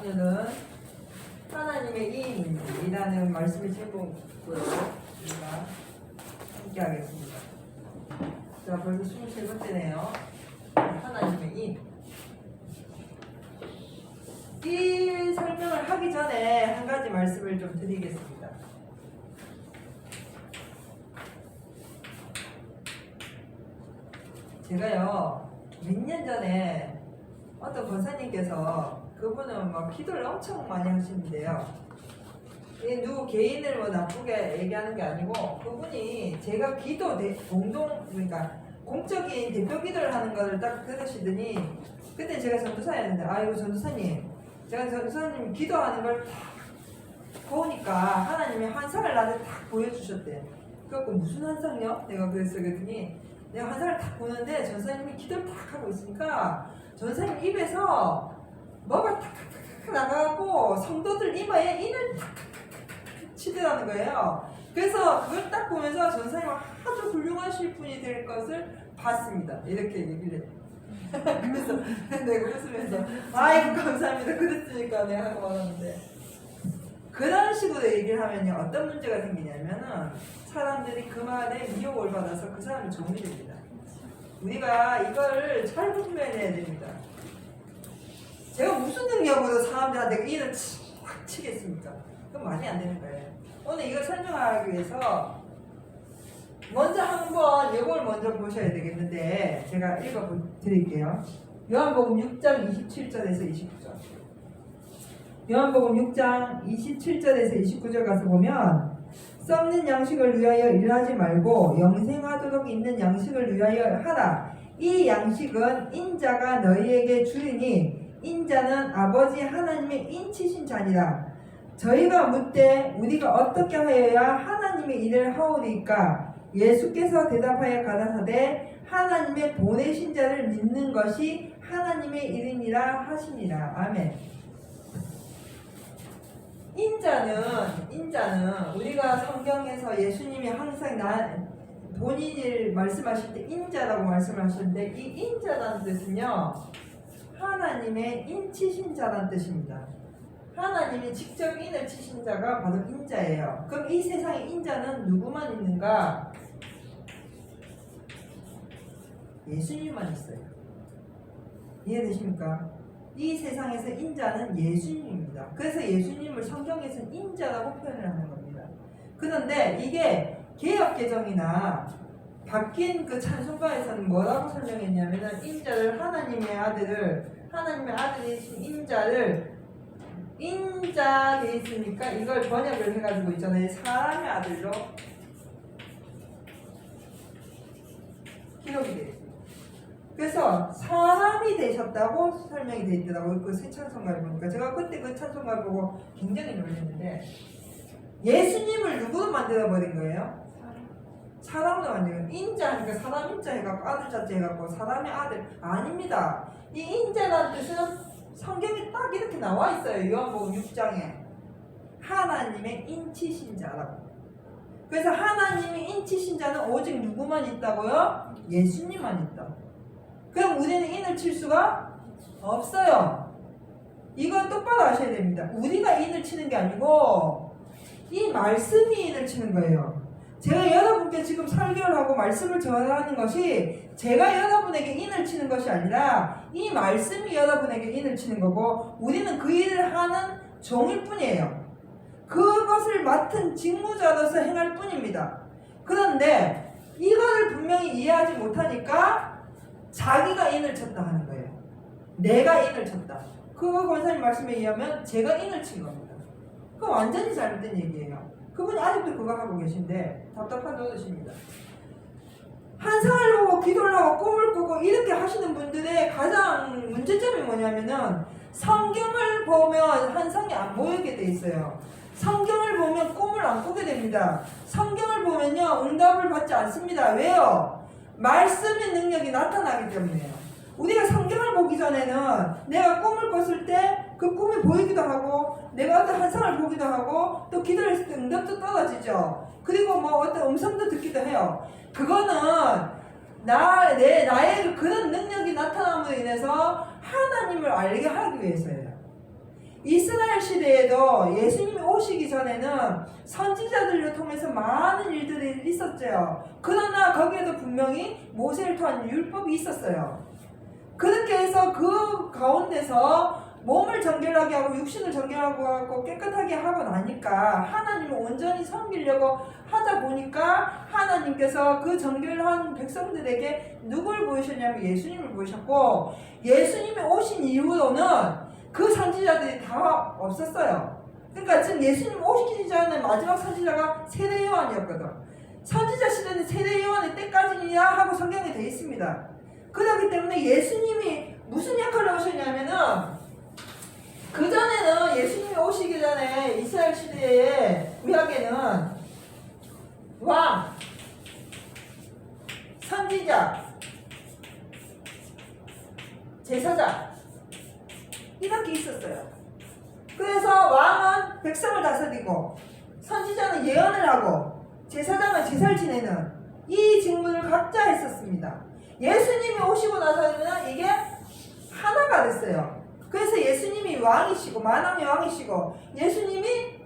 오늘은 하나님의 인이라는 말씀의 제목으로 우리가 함께 하겠습니다. 자, 벌써 23번째네요. 하나님의 인. 이 설명을 하기 전에 한 가지 말씀을 좀 드리겠습니다. 제가요, 몇 년 전에 어떤 권사님께서 그분은 막 기도를 엄청 많이 하시는데요. 이 누구 개인을 뭐 나쁘게 얘기하는 게 아니고 그분이 제가 기도 그러니까 공적인 대표 기도를 하는 거를 딱 들으시더니 그때 제가 전도사였는데 아이고 전도사님 제가 전도사님 기도하는 걸 딱 보니까 하나님이 환상을 나한테 딱 보여주셨대. 그래갖고 무슨 환상이요? 내가 그랬더니 내가 환상을 딱 보는데 전사님이 기도를 딱 하고 있으니까 전사님 입에서 뭐가 탁탁탁 나가고 성도들 이마에 인을 탁탁탁 치더라는 거예요. 그래서 그걸 딱 보면서 전사님은 아주 훌륭하실 분이 될 것을 봤습니다. 이렇게 얘기를 해요. 그래서 내가 웃으면서 아이고 감사합니다. 그랬으니까 내가 하고 말았는데 그런 식으로 얘기를 하면요 어떤 문제가 생기냐면은 사람들이 그 말에 미혹을 받아서 그 사람이 종이 됩니다. 우리가 이걸 잘 분별해야 됩니다. 제가 무슨 능력으로 사람들한테 인을 확 치겠습니까? 그건 말이 안 되는 거예요. 오늘 이걸 설명하기 위해서 먼저 한번 이걸 먼저 보셔야 되겠는데 제가 읽어 드릴게요. 요한복음 6장 27절에서 29절. 요한복음 6장 27절에서 29절 가서 보면 썩는 양식을 위하여 일하지 말고 영생하도록 있는 양식을 위하여 하라. 이 양식은 인자가 너희에게 주리니 인자는 아버지 하나님의 인치신 자니라. 저희가 묻되 우리가 어떻게 하여야 하나님의 일을 하오리까? 예수께서 대답하여 가라사대 하나님의 보내신 자를 믿는 것이 하나님의 일이니라 하시니라. 아멘. 인자는 우리가 성경에서 예수님이 항상 본인을 말씀하실 때 인자라고 말씀하셨는데 이 인자라는 뜻은요 하나님의 인치신 자라는 뜻입니다. 하나님이 직접 인을 치신 자가 바로 인자예요. 그럼 이 세상에 인자는 누구만 있는가? 예수님만 있어요. 이해되십니까? 이 세상에서 인자는 예수님입니다. 그래서 예수님을 성경에서는 인자라고 표현을 하는 겁니다. 그런데 이게 개역개정이나 바뀐 그 찬송가에서는 뭐라고 설명했냐면은 인자를 하나님의 아들이신 인자를 인자 돼 있으니까 이걸 번역을 해가지고 있잖아요. 사람의 아들로 기록이 되어 있습니다. 그래서 사람이 되셨다고 설명이 되어 있더라고요. 그 새 찬송가를 보니까 제가 그때 그 찬송가를 보고 굉장히 놀랐는데 예수님을 누구로 만들어 버린 거예요? 사람으로 만들어요. 인자니까 사람 인자 해갖고 아들 자체 해갖고 사람의 아들 아닙니다. 이 인자라는 뜻은 성경에 딱 이렇게 나와 있어요. 요한복음 6장에 하나님의 인치신 자라고. 그래서 하나님의 인치신 자는 오직 누구만 있다고요? 예수님만 있다. 그럼 우리는 인을 칠 수가 없어요. 이건 똑바로 아셔야 됩니다. 우리가 인을 치는 게 아니고 이 말씀이 인을 치는 거예요. 제가 여러분께 지금 설교를 하고 말씀을 전하는 것이 제가 여러분에게 인을 치는 것이 아니라 이 말씀이 여러분에게 인을 치는 거고 우리는 그 일을 하는 종일 뿐이에요. 그것을 맡은 직무자로서 행할 뿐입니다. 그런데 이거를 분명히 이해하지 못하니까 자기가 인을 쳤다 하는 거예요. 내가 인을 쳤다. 그 권사님 말씀에 의하면 제가 인을 친 겁니다. 그거 완전히 잘못된 얘기예요. 그분이 아직도 그거 하고 계신데 답답한 노릇입니다. 환상을 보고 기도를 하고 꿈을 꾸고 이렇게 하시는 분들의 가장 문제점이 뭐냐면은 성경을 보면 환상이 안 보이게 돼 있어요. 성경을 보면 꿈을 안 꾸게 됩니다. 성경을 보면요 응답을 받지 않습니다. 왜요? 말씀의 능력이 나타나기 때문에요. 우리가 성경을 보기 전에는 내가 꿈을 꿨을 때 그 꿈이 보이기도 하고 내가 어떤 환상을 보기도 하고 또 기도를 했을 때 응답도 떨어지죠. 그리고 뭐 어떤 음성도 듣기도 해요. 그거는 나의 그런 능력이 나타남으로 인해서 하나님을 알게 하기 위해서예요. 이스라엘 시대에도 예수님이 오시기 전에는 선지자들을 통해서 많은 일들이 있었죠. 그러나 거기에도 분명히 모세를 통한 율법이 있었어요. 그렇게 해서 그 가운데서 몸을 정결하게 하고 육신을 정결하게 하고 깨끗하게 하고 나니까 하나님을 온전히 섬기려고 하다 보니까 하나님께서 그 정결한 백성들에게 누굴 보이셨냐면 예수님을 보이셨고, 예수님이 오신 이후로는 그 선지자들이 다 없었어요. 그러니까 지금 예수님 오시기 전에 마지막 선지자가 세례 요한이었거든. 선지자 시대는 세례 요한의 때까지냐 하고 성경에 되어 있습니다. 그렇기 때문에 예수님이 무슨 역할을 하셨냐면은, 그전에는 예수님이 오시기 전에 이스라엘 시대의 구약에는 왕, 선지자, 제사장 이렇게 있었어요. 그래서 왕은 백성을 다스리고, 선지자는 예언을 하고, 제사장은 제사를 지내는 이 직무를 각자 했었습니다. 예수님이 오시고 나서는 이게 하나가 됐어요. 그래서 예수님이 왕이시고 만왕의 왕이시고, 예수님이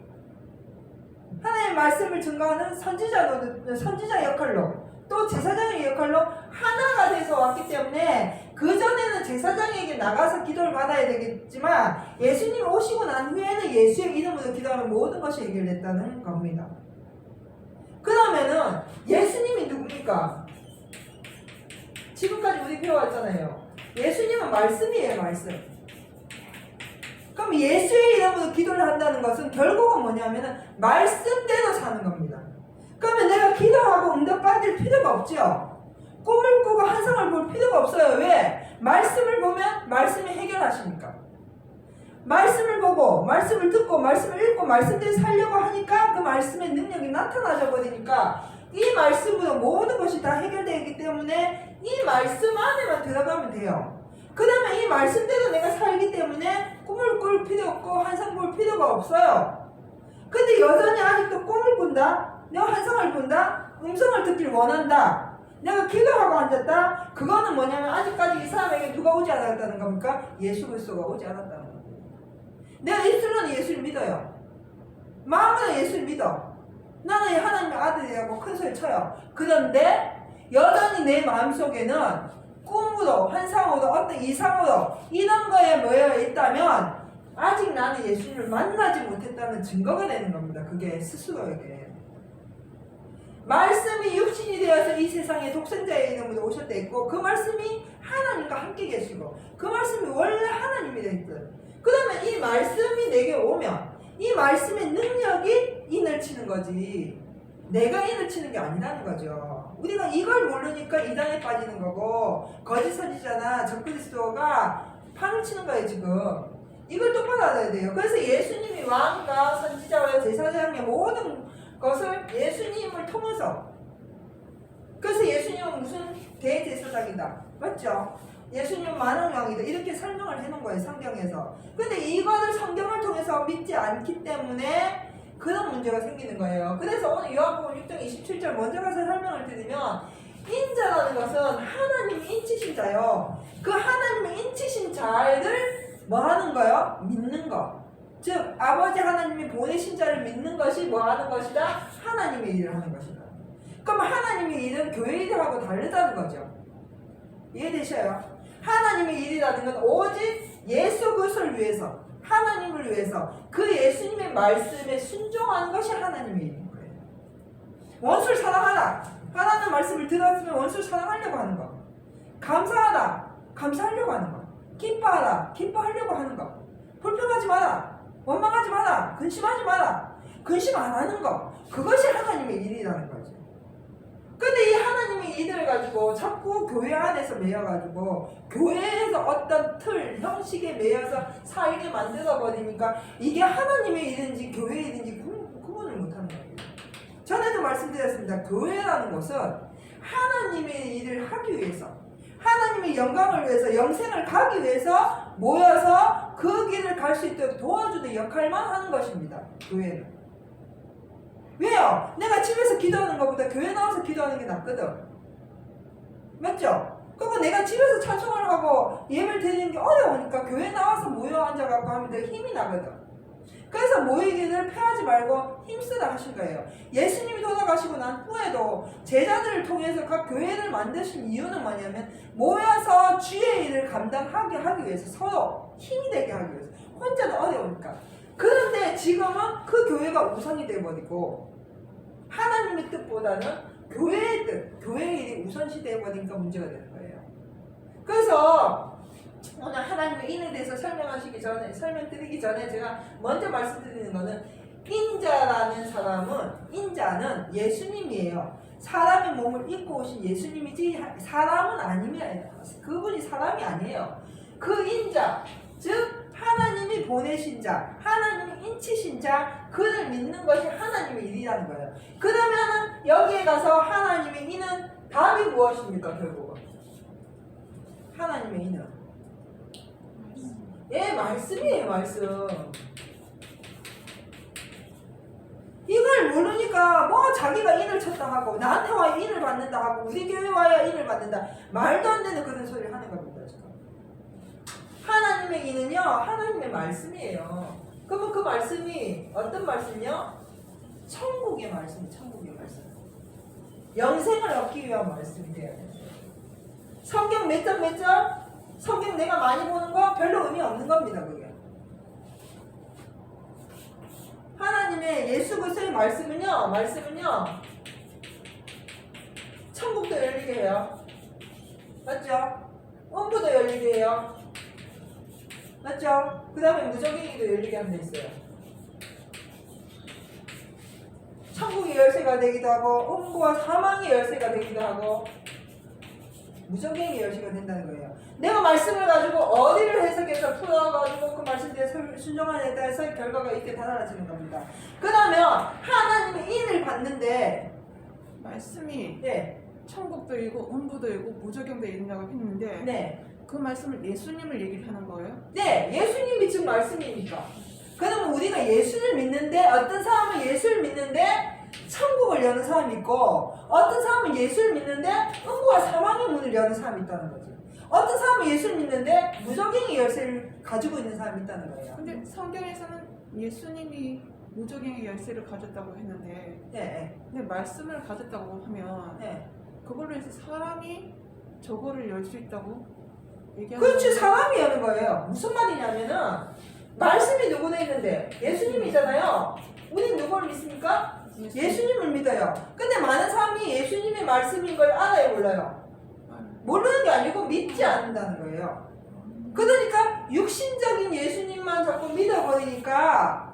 하나님의 말씀을 증거하는 선지자 역할로, 또 제사장의 역할로 하나가 돼서 왔기 때문에 그전에는 제사장에게 나가서 기도를 받아야 되겠지만, 예수님이 오시고 난 후에는 예수의 이름으로 기도하면 모든 것이 해결됐다는 겁니다. 그러면은 예수님이 누굽니까? 지금까지 우리 배워왔잖아요. 예수님은 말씀이에요, 말씀. 그럼 예수의 이름으로 기도를 한다는 것은 결국은 뭐냐면은 말씀대로 사는 겁니다. 그러면 내가 기도하고 응답받을 필요가 없죠. 꿈을 꾸고 환상을 볼 필요가 없어요. 왜? 말씀을 보면 말씀이 해결하시니까. 말씀을 보고 말씀을 듣고 말씀을 읽고 말씀대로 살려고 하니까 그 말씀의 능력이 나타나져 버리니까 이 말씀으로 모든 것이 다 해결되기 때문에 이 말씀 안에만 들어가면 돼요. 그러면 이 말씀대로 내가 살기 때문에 꿈을 꿀 필요 없고 환상 볼 필요가 없어요. 근데 여전히 아직도 꿈을 꾼다? 내가 환상을 본다? 음성을 듣길 원한다? 내가 기도하고 앉았다? 그거는 뭐냐면 아직까지 이 사람에게 누가 오지 않았다는 겁니까? 예수 그리스도가 오지 않았다는 겁니다. 내가 입술로는 예수를 믿어요. 마음으로 예수를 믿어. 나는 하나님의 아들이라고 큰 소리 쳐요. 그런데 여전히 내 마음속에는 꿈으로, 환상으로, 어떤 이상으로 이런 거에 모여 있다면 아직 나는 예수님을 만나지 못했다는 증거가 되는 겁니다. 그게 스스로에게. 말씀이 육신이 되어서 이 세상에 독생자의 이름으로 오셨다 했고, 그 말씀이 하나님과 함께 계시고, 그 말씀이 원래 하나님이 됐든, 그러면 이 말씀이 내게 오면 이 말씀의 능력이 인을 치는 거지 내가 인을 치는 게 아니라는 거죠. 우리가 이걸 모르니까 이단에 빠지는 거고, 거짓 선지자나 적그리스도가 판을 치는 거예요. 지금 이걸 똑바로 알아야 돼요. 그래서 예수님이 왕과 선지자와 제사장의 모든 것을 예수님을 통해서, 그래서 예수님은 무슨 대제사장이다, 맞죠? 예수님은 만왕의 왕이다, 이렇게 설명을 해놓은 거예요, 성경에서. 근데 이거를 성경을 통해서 믿지 않기 때문에 그런 문제가 생기는 거예요. 그래서 오늘 요한복음 6장 27절 먼저 가서 설명을 드리면, 인자라는 것은 하나님이 인치신 자요. 그 하나님의 인치신 자를 뭐 하는 거요? 믿는 거. 즉 아버지 하나님이 보내신 자를 믿는 것이 뭐 하는 것이다? 하나님의 일을 하는 것이다. 그럼 하나님의 일은 교회 일하고 다르다는 거죠. 이해되셔요? 하나님의 일이라는 건 오직 예수 그리스도를 위해서, 하나님을 위해서 그 예수님의 말씀에 순종하는 것이 하나님의 일인 거예요. 원수를 사랑하라, 하나님의 말씀을 들었으면 원수를 사랑하려고 하는 거. 감사하라, 감사하려고 하는 거. 기뻐하라, 기뻐하려고 하는 거. 불평하지 마라, 원망하지 마라, 근심하지 마라, 근심 안 하는 거. 그것이 하나님의 일이라는 거죠. 근데 이 하나님의 일을 가지고 자꾸 교회 안에서 매여가지고 교회에서 어떤 틀, 형식에 매여서 살게 만들어 버리니까 이게 하나님의 일인지 교회 일인지 구분을 못하는 거예요. 전에도 말씀드렸습니다. 교회라는 것은 하나님의 일을 하기 위해서, 하나님의 영광을 위해서, 영생을 가기 위해서 모여서 그 길을 갈 수 있도록 도와주는 역할만 하는 것입니다. 교회는. 왜요? 내가 집에서 기도하는 것보다 교회 나와서 기도하는 게 낫거든. 맞죠? 그리고 내가 집에서 찬송을 하고 예배를 드리는 게 어려우니까 교회 나와서 모여 앉아갖고 하면 더 힘이 나거든. 그래서 모이기를 패하지 말고 힘쓰라 하신 거예요. 예수님이 돌아가시고 난 후에도 제자들을 통해서 각 교회를 만드신 이유는 뭐냐면 모여서 주의 일을 감당하게 하기 위해서, 서로 힘이 되게 하기 위해서. 혼자는 어려우니까. 그런데 지금은 그 교회가 우선이 되어버리고 하나님의 뜻보다는 교회의 뜻, 교회의 일이 우선시 되어버리니까 문제가 되는 거예요. 그래서 오늘 하나님의 인에 대해서 설명드리기 전에 제가 먼저 말씀드리는 거는, 인자는 예수님이에요. 사람의 몸을 입고 오신 예수님이지 사람은 아니면 그분이 사람이 아니에요. 그 인자, 즉 하나님이 보내신 자, 하나님이 인치신 자, 그를 믿는 것이 하나님의 일이라는 거예요. 그러면은 여기에 가서 하나님의 인은 답이 무엇입니까? 결국은 하나님의 인은 말씀이에요. 말씀. 이걸 모르니까 뭐 자기가 인을 쳤다 하고 나한테 와야 인을 받는다 하고 우리 교회 와야 인을 받는다, 말도 안 되는 그런 소리를 하는 겁니다. 지금 하나님의 인은요, 하나님의 말씀이에요. 그러면 그 말씀이 어떤 말씀이요? 천국의 말씀이, 천국의 말씀. 영생을 얻기 위한 말씀이 돼야 돼요. 성경 몇 장 몇 장? 성경 내가 많이 보는 거 별로 의미 없는 겁니다. 그게 하나님의 예수 그리스도의 말씀은요 천국도 열리게 해요. 맞죠? 음부도 열리게 해요. 맞죠? 그 다음에 무적행위도 열리게 하는 데 있어요. 천국의 열쇠가 되기도 하고 음부와 사망의 열쇠가 되기도 하고 무적행위 열쇠가 된다는 거예요. 내가 말씀을 가지고 어디를 해석해서 풀어가지고 그 말씀대로 순종하는 데 따라서 결과가 이렇게 달라지는 겁니다. 그러면 하나님의 인을 받는데 말씀이 네. 천국도 일고 음부도 일고 무적용도 일다고 했는데 네. 그 말씀을 예수님을 얘기를 하는 거예요? 네. 예수님이 지금 말씀이니까. 그러면 우리가 예수를 믿는데, 어떤 사람은 예수를 믿는데 천국을 여는 사람이 있고, 어떤 사람은 예수를 믿는데 음부와 사망의 문을 여는 사람이 있다는 거죠. 어떤 사람은 예수를 믿는데 무적행위 열쇠를 가지고 있는 사람이 있다는 거예요. 근데 성경에서는 예수님이 무적행의 열쇠를 가졌다고 했는데, 네. 근데 말씀을 가졌다고 하면 네. 그걸로 해서 사람이 저거를 열 수 있다고 얘기하는 그렇지, 거예요? 사람이 여는 거예요. 무슨 말이냐면은 말씀이 누구나 있는데 예수님이잖아요. 우린 누구를 믿습니까? 예수님을 믿어요. 근데 많은 사람이 예수님의 말씀인 걸 알아요, 몰라요? 모르는 게 아니고 믿지 않는다는 거예요. 그러니까 육신적인 예수님만 자꾸 믿어버리니까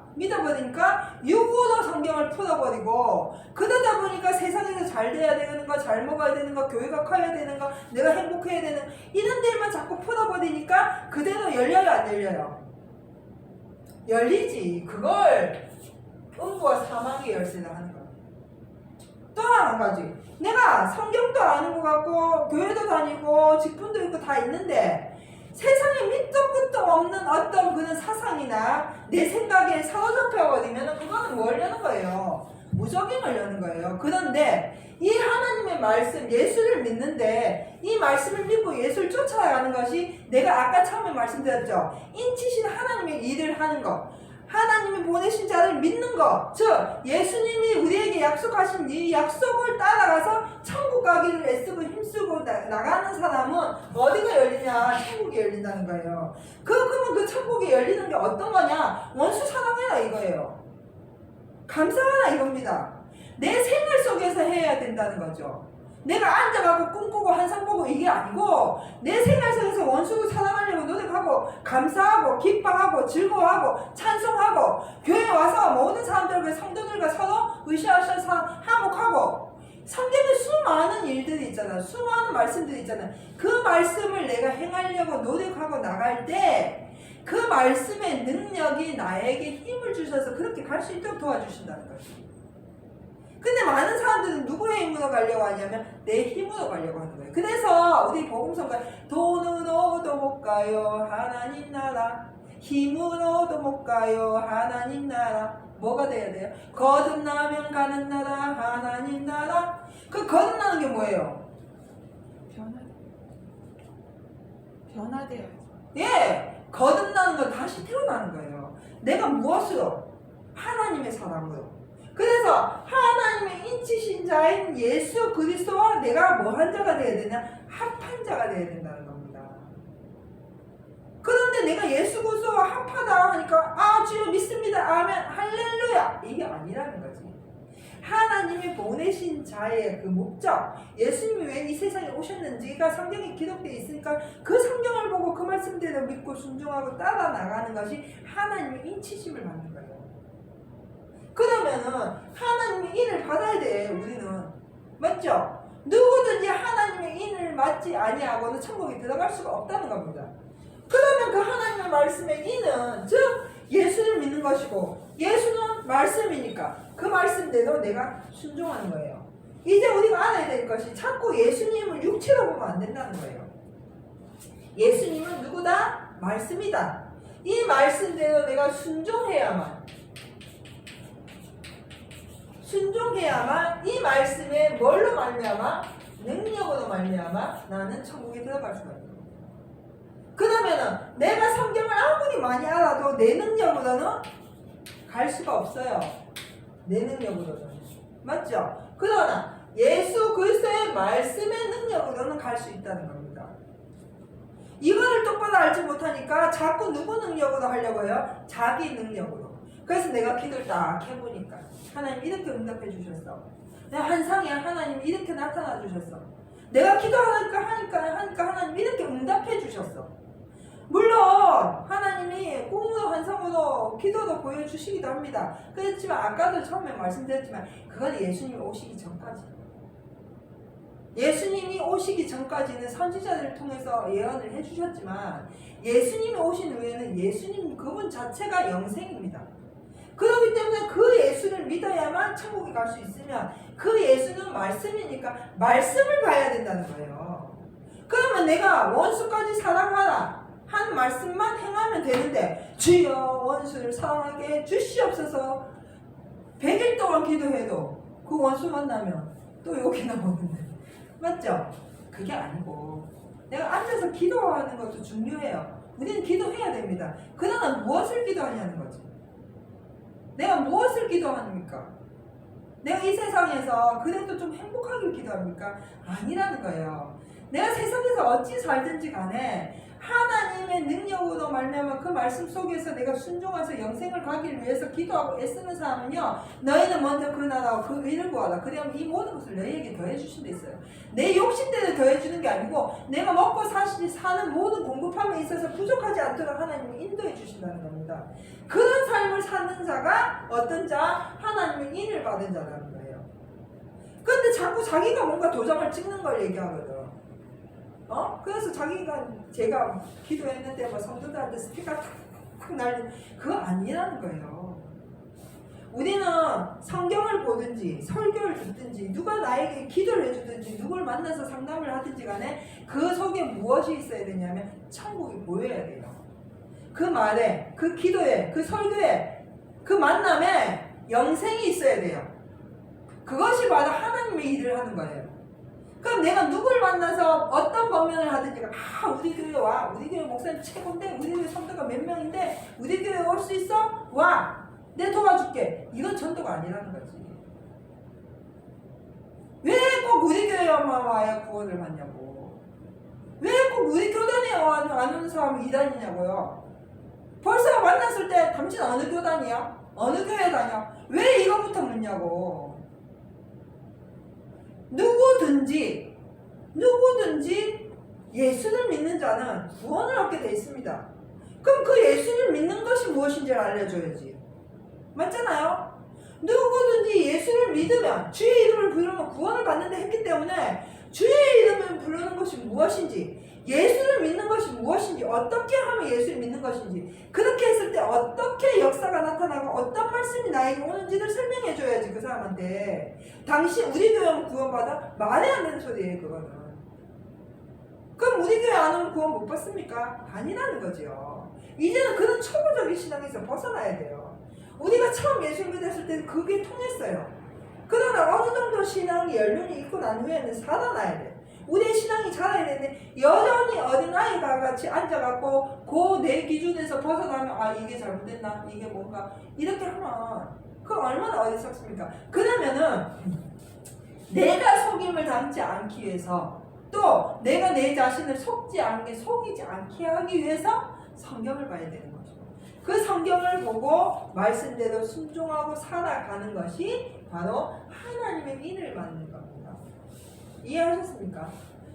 육으로 성경을 풀어버리고, 그러다 보니까 세상에서 잘 돼야 되는 거, 잘 먹어야 되는 거, 교회가 커야 되는 거, 내가 행복해야 되는 이런 데만 자꾸 풀어버리니까 그대로 열려요, 안 열려요? 열리지. 그걸 음부와 사망의 열쇠를 하는 거야. 또 한 가지, 내가 성경도 아는 것 같고 교회도 다니고 직분도 있고 다 있는데 세상에 밑도 끝도 없는 어떤 그런 사상이나 내 생각에 사로잡혀버리면 그거는 뭘 여는 거예요? 무적행을 여는 거예요. 그런데 이 하나님의 말씀, 예수를 믿는데 이 말씀을 믿고 예수를 쫓아가는 것이, 내가 아까 처음에 말씀드렸죠, 인치신 하나님의 일을 하는 것, 하나님이 보내신 자를 믿는 것, 즉 예수님이 우리에게 약속하신 이 약속을 따라가서 천국 가기를 애쓰고 힘쓰고 나가는 사람은 어디가 열리냐? 천국이 열린다는 거예요. 그러면 그 천국이 열리는 게 어떤 거냐? 원수 사랑해라 이거예요. 감사하라 이겁니다. 내 생활 속에서 해야 된다는 거죠. 내가 앉아가고 꿈꾸고 환상 보고 이게 아니고, 내 생활 속에서 원수를 사랑하려고 노력하고 감사하고 기뻐하고 즐거워하고 찬송하고, 교회에 와서 모든 사람들과 성도들과 서로 으쌰으쌰 화목하고, 성경에 수많은 일들이 있잖아. 수많은 말씀들이 있잖아. 그 말씀을 내가 행하려고 노력하고 나갈 때 그 말씀의 능력이 나에게 힘을 주셔서 그렇게 갈 수 있도록 도와주신다는 거죠. 근데 많은 사람들은 누구의 힘으로 가려고 하냐면 내 힘으로 가려고 하는 거예요. 그래서 우리 복음성가에 돈으로도 못 가요 하나님 나라, 힘으로도 못 가요 하나님 나라, 뭐가 돼야 돼요? 거듭나면 가는 나라 하나님 나라. 그 거듭나는 게 뭐예요? 변화. 변화되어야죠. 예, 거듭나는 건 다시 태어나는 거예요. 내가 무엇으로? 하나님의 사람으로. 그래서 하나님의 인치신 자인 예수 그리스도와 내가 뭐 한 자가 되어야 되냐? 합한 자가 되어야 된다는 겁니다. 그런데 내가 예수 그리스도와 합하다 하니까 아 주여 믿습니다. 아멘 할렐루야 이게 아니라는 거지. 하나님이 보내신 자의 그 목적, 예수님이 왜 이 세상에 오셨는지가 성경에 기록되어 있으니까 그 성경을 보고 그 말씀대로 믿고 순종하고 따라 나가는 것이 하나님의 인치심을 받는 거예요. 그러면은 하나님의 인을 받아야 돼. 우리는 맞죠? 누구든지 하나님의 인을 받지 아니하고는 천국에 들어갈 수가 없다는 겁니다. 그러면 그 하나님의 말씀의 인은 즉 예수를 믿는 것이고 예수는 말씀이니까 그 말씀대로 내가 순종하는 거예요. 이제 우리가 알아야 될 것이 자꾸 예수님을 육체로 보면 안 된다는 거예요. 예수님은 누구다? 말씀이다. 이 말씀대로 내가 순종해야만 이 말씀에 뭘로 말미암아? 능력으로 말미암아 나는 천국에 들어갈 수가 있는 거예요. 그러면은 내가 성경을 아무리 많이 알아도 내 능력으로는 갈 수가 없어요. 내 능력으로는. 맞죠? 그러나 예수 그리스도의 말씀의 능력으로는 갈 수 있다는 겁니다. 이거를 똑바로 알지 못하니까 자꾸 누구 능력으로 하려고 해요? 자기 능력으로. 그래서 내가 기도를 딱 해보니까 하나님 이렇게 응답해 주셨어. 내가 한상이야 하나님 이렇게 나타나 주셨어. 내가 기도하니까 하나님 이렇게 응답해 주셨어. 물론 하나님이 꿈으로 환상으로 기도도 보여주시기도 합니다. 그렇지만 아까도 처음에 말씀드렸지만 그건 예수님이 오시기 전까지. 예수님이 오시기 전까지는 선지자들을 통해서 예언을 해주셨지만 예수님이 오신 후에는 예수님 그분 자체가 영생입니다. 그렇기 때문에 그 예수를 믿어야만 천국에 갈 수 있으면 그 예수는 말씀이니까 말씀을 봐야 된다는 거예요. 그러면 내가 원수까지 사랑하라 한 말씀만 행하면 되는데 주여 원수를 사랑하게 주시옵소서 100일 동안 기도해도 그 원수 만나면 또 여기 나오는데 맞죠? 그게 아니고 내가 앉아서 기도하는 것도 중요해요. 우리는 기도해야 됩니다. 그러나 무엇을 기도하냐는 거지. 내가 무엇을 기도합니까? 내가 이 세상에서 그래도 좀 행복하게 기도합니까? 아니라는 거예요. 내가 세상에서 어찌 살든지 간에 하나님의 능력으로 말미암아 그 말씀 속에서 내가 순종해서 영생을 가기를 위해서 기도하고 애쓰는 사람은요 너희는 먼저 그 나라와 그 의를 구하라. 그러면 이 모든 것을 너희에게 더해 주신 데 있어요. 내 욕심대로 더해 주는 게 아니고 내가 먹고 사는 모든 공급함에 있어서 부족하지 않도록 하나님이 인도해 주신다는 겁니다. 그런 삶을 사는 자가 어떤 자? 하나님의 인을 받은 자라는 거예요. 그런데 자꾸 자기가 뭔가 도장을 찍는 걸 얘기하거든. 그래서 자기가 제가 기도했는데 뭐 성도들한테 스피커 탁탁 날리는 그거 아니라는 거예요. 우리는 성경을 보든지 설교를 듣든지 누가 나에게 기도를 해주든지 누굴 만나서 상담을 하든지 간에 그 속에 무엇이 있어야 되냐면 천국이 보여야 돼요. 그 말에 그 기도에 그 설교에 그 만남에 영생이 있어야 돼요. 그것이 바로 하나님의 일을 하는 거예요. 그럼 내가 누굴 만나서 어떤 범면을 하든지 우리 교회 와. 우리 교회 목사님 최고인데 우리 교회 성도가 몇 명인데 우리 교회 올 수 있어? 와. 내 도와줄게. 이건 전도가 아니라는 거지. 왜 꼭 우리 교회만 와야 구원을 받냐고. 왜 꼭 우리 교단에 안 오는 사람이 이단이냐고요. 벌써 만났을 때 당신 어느 교단이야? 어느 교회 다녀? 왜 이거부터 묻냐고. 누구든지 예수를 믿는 자는 구원을 얻게 되어 있습니다. 그럼 그 예수를 믿는 것이 무엇인지를 알려줘야지. 맞잖아요? 누구든지 예수를 믿으면 주의 이름을 부르면 구원을 받는다 했기 때문에 주의 이름을 부르는 것이 무엇인지 예수를 믿는 것이 무엇인지 어떻게 하면 예수를 믿는 것인지 그렇게 했을 때 어떻게 역사가 나타나고 어떤 말씀이 나에게 오는지를 설명해 줘야지 그 사람한테. 당신 우리 교회는 구원받아? 말이 안 되는 소리예요 그거는. 그럼 우리 교회 안 오면 구원 못 받습니까? 아니라는 거죠. 이제는 그런 초보적인 신앙에서 벗어나야 돼요. 우리가 처음 예수 믿었을 때는 그게 통했어요. 그러나 어느 정도 신앙이 연륜이 있고 난 후에는 살아나야 돼. 우리의 신앙이 자라야 되는데 여전히 어린아이가 같이 앉아갖고 그 내 기준에서 벗어나면 아 이게 잘못됐나? 이게 뭔가 이렇게 하면 그럼 얼마나 어리석습니까? 그러면은 내가 속임을 당치 않기 위해서 또 내가 내 자신을 속이지 않게 하기 위해서 성경을 봐야 되는 거죠. 그 성경을 보고 말씀대로 순종하고 살아가는 것이 바로 하나님의 인을 받는 겁니다. 이해하셨습니까?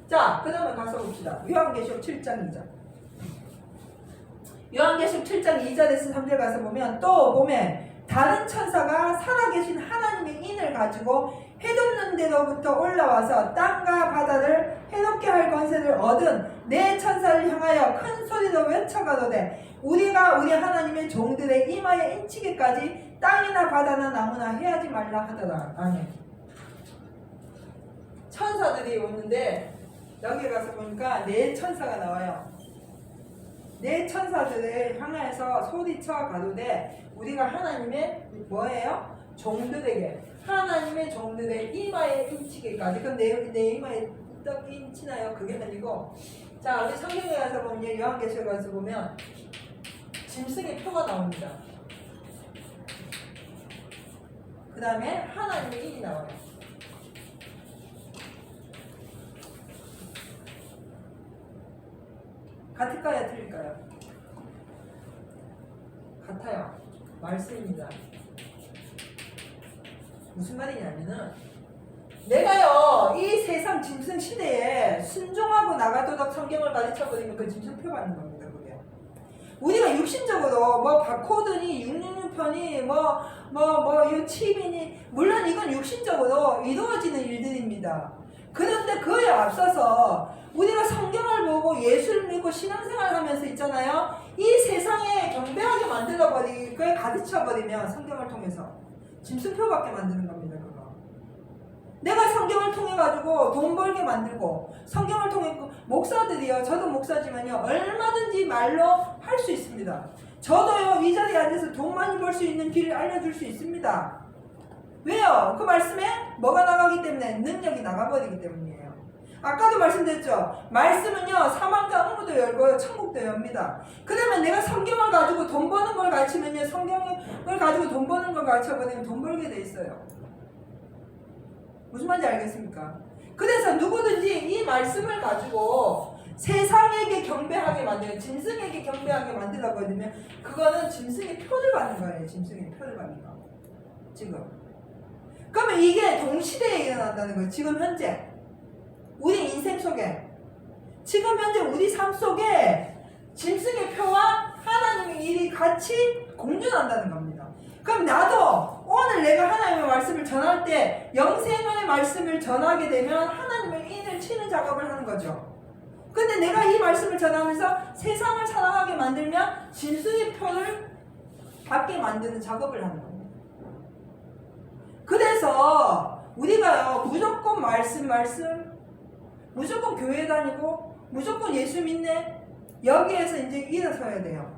자, 그 다음에 가서 봅시다. 요한계시록 7장 2절. 요한계시록 7장 2절에서 3절 가서 보면 또 보면 다른 천사가 살아계신 하나님의 인을 가지고 해돋는 데로부터 올라와서 땅과 바다를 해롭게 할 권세를 얻은 네 천사를 향하여 큰 소리로 외쳐가로되 우리가 우리 하나님의 종들의 이마에 인치기까지 땅이나 바다나 나무나 해하지 말라 하더라. 아니, 천사들이 오는데 여기 가서 보니까 네 천사가 나와요. 네 천사들을 향하여서 소리쳐 가로되 우리가 하나님의 뭐예요? 종들에게 하나님의 종들의 이마에 인치기까지. 그럼 내 이마에 떡 인치나요? 그게 아니고 자 우리 성경에 가서 보면 요한계시록 가서 보면 짐승의 표가 나옵니다. 그 다음에 하나님의 인이 나와요. 같을까요? 틀릴까요? 같아요. 말씀입니다. 무슨 말이냐면은 내가요 이 세상 짐승 시대에 순종하고 나가도록 성경을 가르쳐버리면 그 짐승표 받는 겁니다. 그게 우리가 육신적으로 뭐 바코드니 666편이 뭐 칩이니 물론 이건 육신적으로 이루어지는 일들입니다. 그런데 그에 앞서서 우리가 성경을 보고 예수를 믿고 신앙생활 하면서 있잖아요. 이 세상에 경배하게 만들어버리고 그에 가르쳐버리면 성경을 통해서 짐승표밖에 만드는 겁니다. 그거. 내가 성경을 통해 가지고 돈 벌게 만들고 성경을 통해 목사들이요. 저도 목사지만요. 얼마든지 말로 할 수 있습니다. 저도요. 이 자리에 앉아서 돈 많이 벌 수 있는 길을 알려줄 수 있습니다. 왜요? 그 말씀에 뭐가 나가기 때문에 능력이 나가버리기 때문이에요. 아까도 말씀드렸죠. 말씀은요 사망과 응무도 열고 천국도 엽니다. 그러면 내가 성경을 가지고 돈 버는 걸 가르치면요 성경을 가지고 돈 버는 걸 가르쳐버리면 돈 벌게 돼 있어요. 무슨 말인지 알겠습니까? 그래서 누구든지 이 말씀을 가지고 세상에게 경배하게 만들면 짐승에게 경배하게 만들어버리면 그거는 짐승의 표를 받는 거예요. 짐승의 표를 받는 거. 지금 그러면 이게 동시대에 일어난다는 거예요. 지금 현재 우리 인생 속에 지금 현재 우리 삶 속에 짐승의 표와 하나님의 일이 같이 공존한다는 겁니다. 그럼 나도 오늘 내가 하나님의 말씀을 전할 때 영생의 말씀을 전하게 되면 하나님의 인을 치는 작업을 하는 거죠. 근데 내가 이 말씀을 전하면서 세상을 사랑하게 만들면 짐승의 표를 받게 만드는 작업을 하는 겁니다. 그래서 우리가요 무조건 말씀 무조건 교회 다니고 무조건 예수 믿네 여기에서 이제 일어서야 돼요.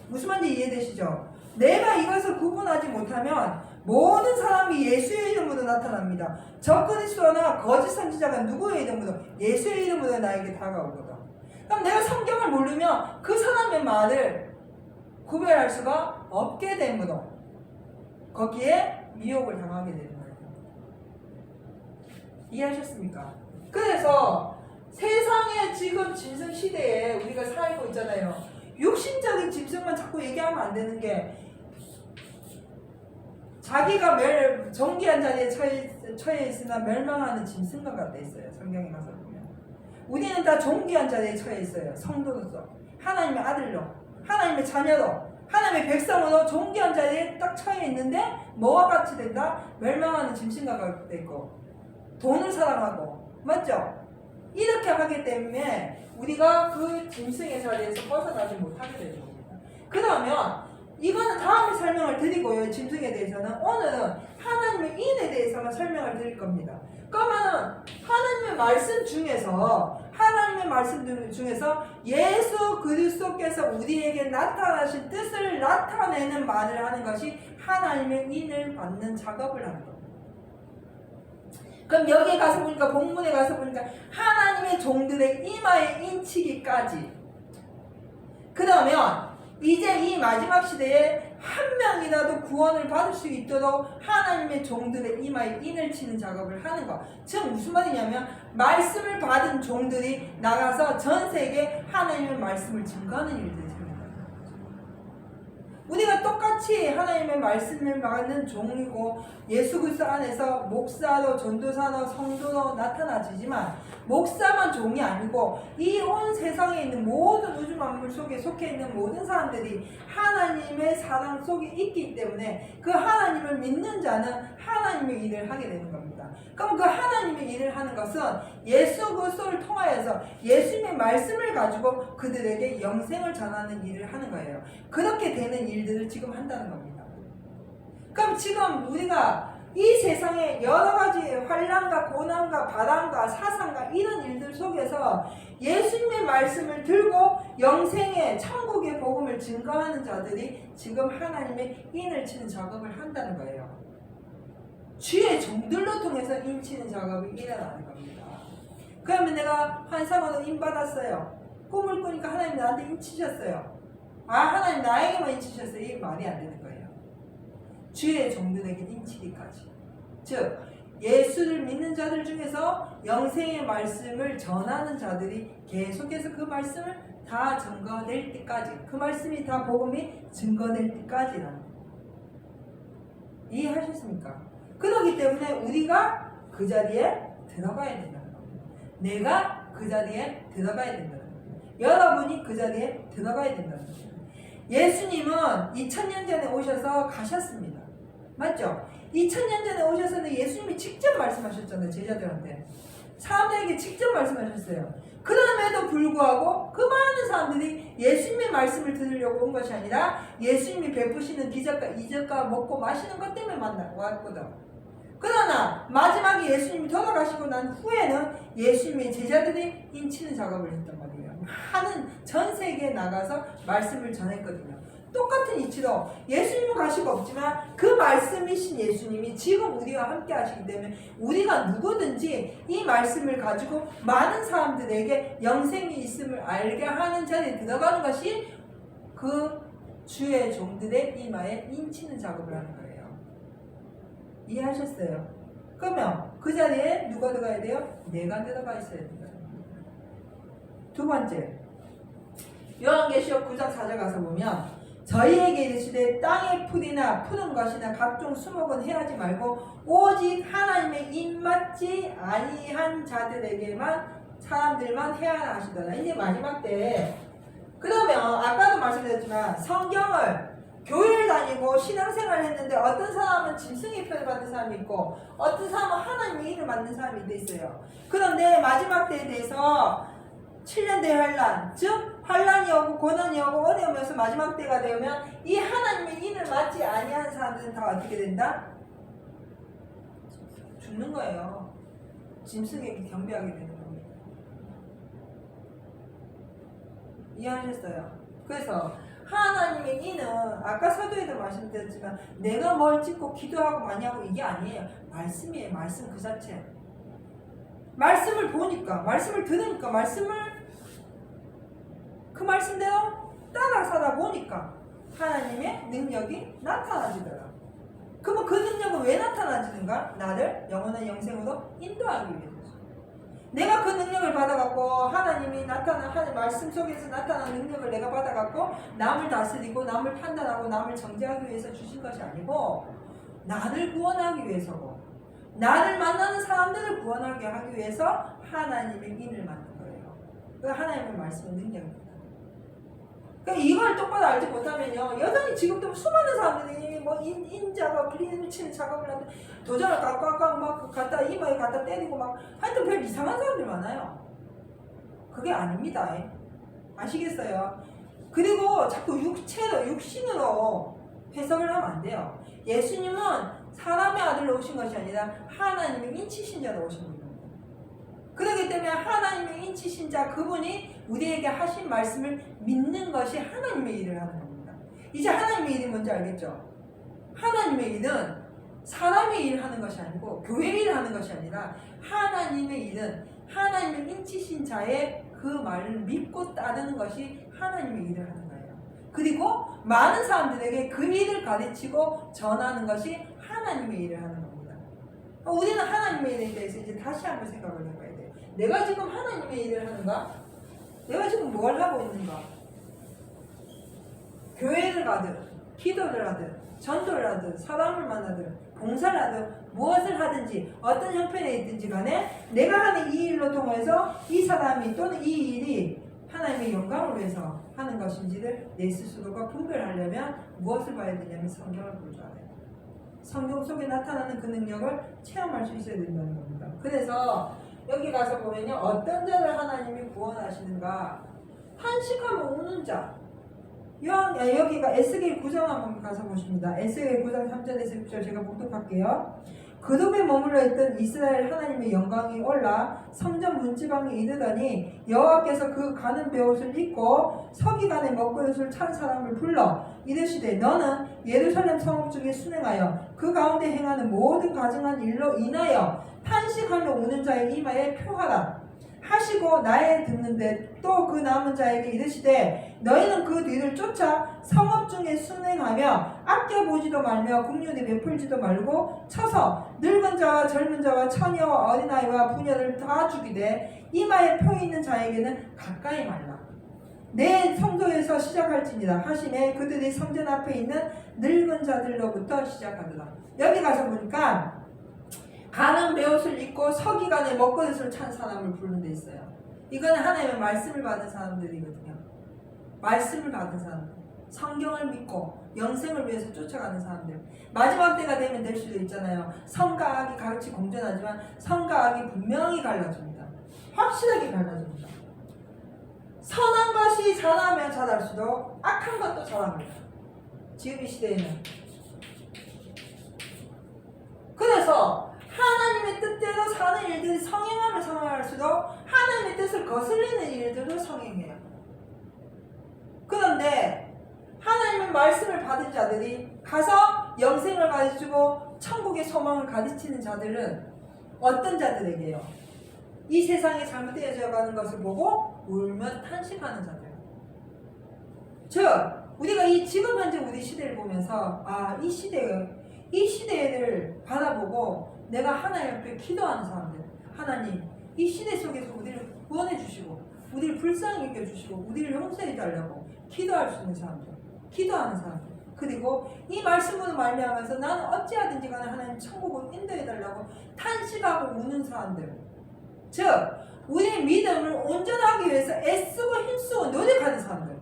무슨 말인지 이해되시죠? 내가 이것을 구분하지 못하면 모든 사람이 예수의 이름으로 나타납니다. 적그리스도나 거짓 선지자가 누구의 이름으로? 예수의 이름으로 나에게 다가오거든. 그럼 내가 성경을 모르면 그 사람의 말을 구별할 수가 없게 되므로 거기에 미혹을 당하게 되는 거예요. 이해하셨습니까? 그래서 세상의 지금 짐승 시대에 우리가 살고 있잖아요. 육신적인 짐승만 자꾸 얘기하면 안 되는 게 자기가 정귀한 자리에 처해 있으나 멸망하는 짐승과 같아 있어요. 성경에 가서 보면 우리는 다 존귀한 자리에 처해 있어요. 성도로서 하나님의 아들로 하나님의 자녀로 하나님의 백성으로 존귀한 자리에 딱 처해 있는데 뭐와 같이 된다? 멸망하는 짐승과 같아 있고 돈을 사랑하고 맞죠? 이렇게 하기 때문에 우리가 그 짐승의 자리에서 벗어나지 못하게 되는 겁니다. 그러면 이거는 다음에 설명을 드리고요. 짐승에 대해서는 오늘은 하나님의 인에 대해서만 설명을 드릴 겁니다. 그러면은 하나님의 말씀 중에서 예수 그리스도께서 우리에게 나타나신 뜻을 나타내는 말을 하는 것이 하나님의 인을 받는 작업을 하는 겁니다. 그럼 여기에 가서 보니까 본문에 가서 보니까 하나님의 종들의 이마에 인치기까지. 그러면 이제 이 마지막 시대에 한 명이라도 구원을 받을 수 있도록 하나님의 종들의 이마에 인을 치는 작업을 하는 것. 즉 무슨 말이냐면 말씀을 받은 종들이 나가서 전 세계에 하나님의 말씀을 증거하는 일들이 생긴다. 우리가 똑같이 하나님의 말씀을 받는 종이고 예수 그리스도 안에서 목사로, 전도사로, 성도로 나타나지만 목사만 종이 아니고 이 온 세상에 있는 모든 우주 만물 속에 속해 있는 모든 사람들이 하나님의 사랑 속에 있기 때문에 그 하나님을 믿는 자는 하나님의 일을 하게 되는 겁니다. 그럼 그 하나님의 일을 하는 것은 예수 그리스도를 통하여서 예수님의 말씀을 가지고 그들에게 영생을 전하는 일을 하는 거예요. 그렇게 되는 일들을 지금 한다는 겁니다. 그럼 지금 우리가 이 세상에 여러 가지 환난과 고난과 바람과 사상과 이런 일들 속에서 예수님의 말씀을 들고 영생의 천국의 복음을 증거하는 자들이 지금 하나님의 인을 치는 작업을 한다는 거예요. 주의 종들로 통해서 인 치는 작업이 일어나는 겁니다. 그러면 내가 환상으로 인 받았어요. 꿈을 꾸니까 하나님 나한테 인 치셨어요. 아, 하나님 나에게만 인 치셨어요. 이게 말이 안 되는 거예요. 주의 종들에게 인치기까지. 즉 예수를 믿는 자들 중에서 영생의 말씀을 전하는 자들이 계속해서 그 말씀을 다 증거될 때까지, 그 말씀이 다 복음이 증거될 때까지라는 거예요. 이해하셨습니까? 그렇기 때문에 우리가 그 자리에 들어가야 된다는 겁니다. 내가 그 자리에 들어가야 된다는 겁니다. 여러분이 그 자리에 들어가야 된다는 겁니다. 예수님은 2000년 전에 오셔서 가셨습니다. 맞죠? 2000년 전에 오셔서는 예수님이 직접 말씀하셨잖아요. 제자들한테. 사람들에게 직접 말씀하셨어요. 그럼에도 불구하고 그 많은 사람들이 예수님의 말씀을 들으려고 온 것이 아니라 예수님이 베푸시는 기적과 이적과 먹고 마시는 것 때문에 왔거든. 그러나 마지막에 예수님이 돌아가시고 난 후에는 예수님의 제자들이 인치는 작업을 했단 말이에요. 많은 전 세계에 나가서 말씀을 전했거든요. 똑같은 이치로 예수님은 가시고 없지만 그 말씀이신 예수님이 지금 우리와 함께 하시기 때문에 우리가 누구든지 이 말씀을 가지고 많은 사람들에게 영생이 있음을 알게 하는 자리에 들어가는 것이 그 주의 종들의 이마에 인치는 작업을 하는 거예요. 이해하셨어요? 그러면 그 자리에 누가 들어가야 돼요? 내가 들어가 있어야 된다. 두 번째, 요한계시록 9장 4절 가서 보면 저희에게 이르시되 땅의 풀이나 푸른 것이나 각종 수목은 해하지 말고 오직 하나님의 입맞지 아니한 자들에게만 사람들만 해야 하시더라. 이제 마지막 때 그러면 아까도 말씀드렸지만 성경을 교회를 다니고 신앙생활을 했는데 어떤 사람은 짐승의 표를 받는 사람이 있고 어떤 사람은 하나님의 일을 맡는 사람이 있어요. 그런데 마지막 때에 대해서 7년 대환란, 즉 환란이 오고 고난이 오고 어려움이 오면서 마지막 때가 되면 이 하나님의 인을 맡지 아니하는 사람들은 다 어떻게 된다? 죽는 거예요. 짐승에게 경배하게 되는 겁니다. 이해하셨어요? 그래서 하나님의 인은 아까 사도에도 말씀드렸지만 내가 뭘 찍고 기도하고 많이 하고 이게 아니에요. 말씀이에요. 말씀 그 자체. 말씀을 보니까, 말씀을 들으니까, 말씀을 그 말씀대로 따라 살아 보니까 하나님의 능력이 나타나지더라. 그러면 그 능력은 왜 나타나지는가? 나를 영원한 영생으로 인도하기 위해서. 내가 그 능력을 받아갖고 하나님이 하나님 말씀 속에서 나타난 능력을 내가 받아갖고 남을 다스리고 남을 판단하고 남을 정죄하기 위해서 주신 것이 아니고 나를 구원하기 위해서고 나를 만나는 사람들을 구원하게 하기 위해서 하나님의 인을 만든 거예요. 그 하나님의 말씀은 능력입니다. 그러니까 이걸 똑바로 알지 못하면요, 여전히 지금도 수많은 사람들이 뭐 인자가 인을 치는 작업을 하는데 도장을 깍깍깍 막 갖다 이마에 갖다 때리고 막 하여튼 별 이상한 사람들 많아요. 그게 아닙니다. 아시겠어요? 그리고 자꾸 육신으로 해석을 하면 안 돼요. 예수님은 사람의 아들로 오신 것이 아니라 하나님의 인치신 자로 오신 겁니다. 그렇기 때문에 하나님의 인치신 자 그분이 우리에게 하신 말씀을 믿는 것이 하나님의 일을 하는 겁니다. 이제 하나님의 일이 뭔지 알겠죠? 하나님의 일은 사람의 일을 하는 것이 아니고 교회 일을 하는 것이 아니라 하나님의 일은 하나님을 인치신 자의 그 말을 믿고 따르는 것이 하나님의 일을 하는 거예요. 그리고 많은 사람들에게 그 일을 가르치고 전하는 것이 하나님의 일을 하는 겁니다. 우리는 하나님의 일에 대해서 이제 다시 한번 생각을 해봐야 돼요. 내가 지금 하나님의 일을 하는가? 내가 지금 뭘 하고 있는가? 교회를 가든 기도를 하든 전도를 하든 사람을 만나든 봉사를 하든 무엇을 하든지 어떤 형편에 있든지 간에 내가 하는 이 일로 통해서 이 사람이 또는 이 일이 하나님의 영광을 위해서 하는 것인지를 내 스스로가 분별하려면 무엇을 봐야 되냐면 성경을 볼 줄 알아요. 성경 속에 나타나는 그 능력을 체험할 수 있어야 된다는 겁니다. 그래서 여기 가서 보면요, 어떤 자를 하나님이 구원하시는가? 한식하면 우는 자. 여기가 에스겔 9장 한번 가서 보십니다. 에스겔 9장 3절에서 6절 제가 봉독할게요. 그룹에 머물러 있던 이스라엘 하나님의 영광이 올라 성전 문지방에 이르더니 여호와께서 그 가는 베옷을 입고 서기관의 먹그릇을 찬 사람을 불러 이르시되 너는 예루살렘 성읍 중에 순행하여 그 가운데 행하는 모든 가증한 일로 인하여 탄식하며 우는 자의 이마에 표하라 하시고 나에 듣는데 또 그 남은 자에게 이르시되 너희는 그 뒤를 쫓아 성읍 중에 순행하며 아껴보지도 말며 긍휼히 베풀지도 말고 쳐서 늙은 자와 젊은 자와 처녀와 어린아이와 부녀를 다 죽이되 이마에 표 있는 자에게는 가까이 말라. 내 성도에서 시작할지니라 하시매 그들이 성전 앞에 있는 늙은 자들로부터 시작하더라. 여기 가서 보니까 가는 베옷을 입고 서기관의 먹그릇을 찬 사람을 부르는 데 있어요. 이거는 하나님의 말씀을 받은 사람들이거든요. 말씀을 받은 사람들, 성경을 믿고 영생을 위해서 쫓아가는 사람들. 마지막 때가 되면 될 수도 있잖아요. 선과 악이 같이 공존하지만 선과 악이 분명히 갈라집니다. 확실하게 갈라집니다. 선한 것이 자라면 자랄수록 악한 것도 자랍니다. 지금 이 시대에는. 그래서 하나님의 뜻대로 사는 일들이 성행하면 성행할수록 하나님의 뜻을 거슬리는 일들도 성행해요. 그런데 하나님의 말씀을 받은 자들이 가서 영생을 가르치고 천국의 소망을 가르치는 자들은 어떤 자들에게요? 이 세상이 잘못되어져 가는 것을 보고 울며 탄식하는 자들. 즉 우리가 지금 현재 우리 시대를 보면서 이 시대를 바라보고 내가 하나님 앞에 기도하는 사람들, 하나님 이 시대 속에서 우리를 구원해 주시고 우리를 불쌍히 여겨주시고 우리를 용서해 달라고 기도할 수 있는 사람들, 기도하는 사람들, 그리고 이 말씀으로 말미암아서 나는 어찌하든지 간에 하나님 천국을 인도해 달라고 탄식하고 우는 사람들, 즉 우리의 믿음을 온전하기 위해서 애쓰고 힘쓰고 노력하는 사람들,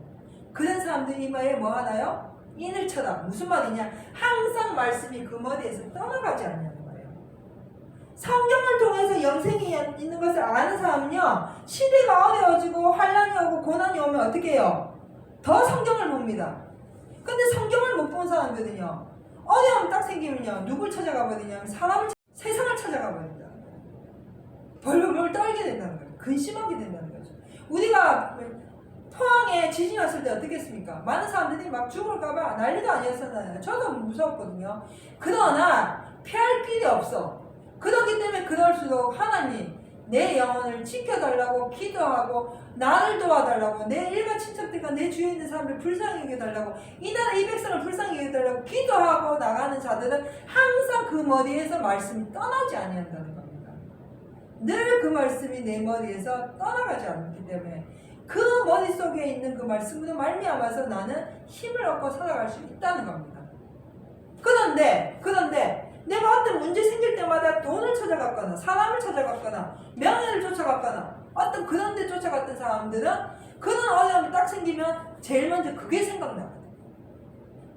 그런 사람들 이마에 뭐 하나요? 인을 쳐다. 무슨 말이냐? 항상 말씀이 그 머리에서 떠나가지 않냐는 거예요. 성경을 통해서 영생이 있는 것을 아는 사람은요, 시대가 어려워지고 환란이 오고 고난이 오면 어떻게 해요? 더 성경을 봅니다. 근데 성경을 못 본 사람들은요, 어려움 딱 생기면요, 누굴 찾아가 버리냐면 세상을 찾아가 버립니다. 벌벌 떨게 된다는 거예요. 근심하게 된다는 거죠. 우리가 포항에 지진이 왔을 때 어떻게 했습니까? 많은 사람들이 막 죽을까봐 난리도 아니었었나요? 저도 무서웠거든요. 그러나 피할 길이 없어. 그렇기 때문에 그럴수록 하나님 내 영혼을 지켜달라고 기도하고 나를 도와달라고 내 일가 친척들과 내 주위에 있는 사람들 불쌍히 여겨달라고 이 나라 이 백성을 불쌍히 여겨달라고 기도하고 나가는 자들은 항상 그 머리에서 말씀이 떠나지 아니한다는 겁니다. 늘 그 말씀이 내 머리에서 떠나가지 않기 때문에 그 머릿속에 있는 그 말씀으로 말미암아서 나는 힘을 얻고 살아갈 수 있다는 겁니다. 그런데 내가 어떤 문제 생길 때마다 돈을 찾아갔거나 사람을 찾아갔거나 명예를 쫓아갔거나 어떤 그런 데 쫓아갔던 사람들은 그런 어려움이 딱 생기면 제일 먼저 그게 생각나거든.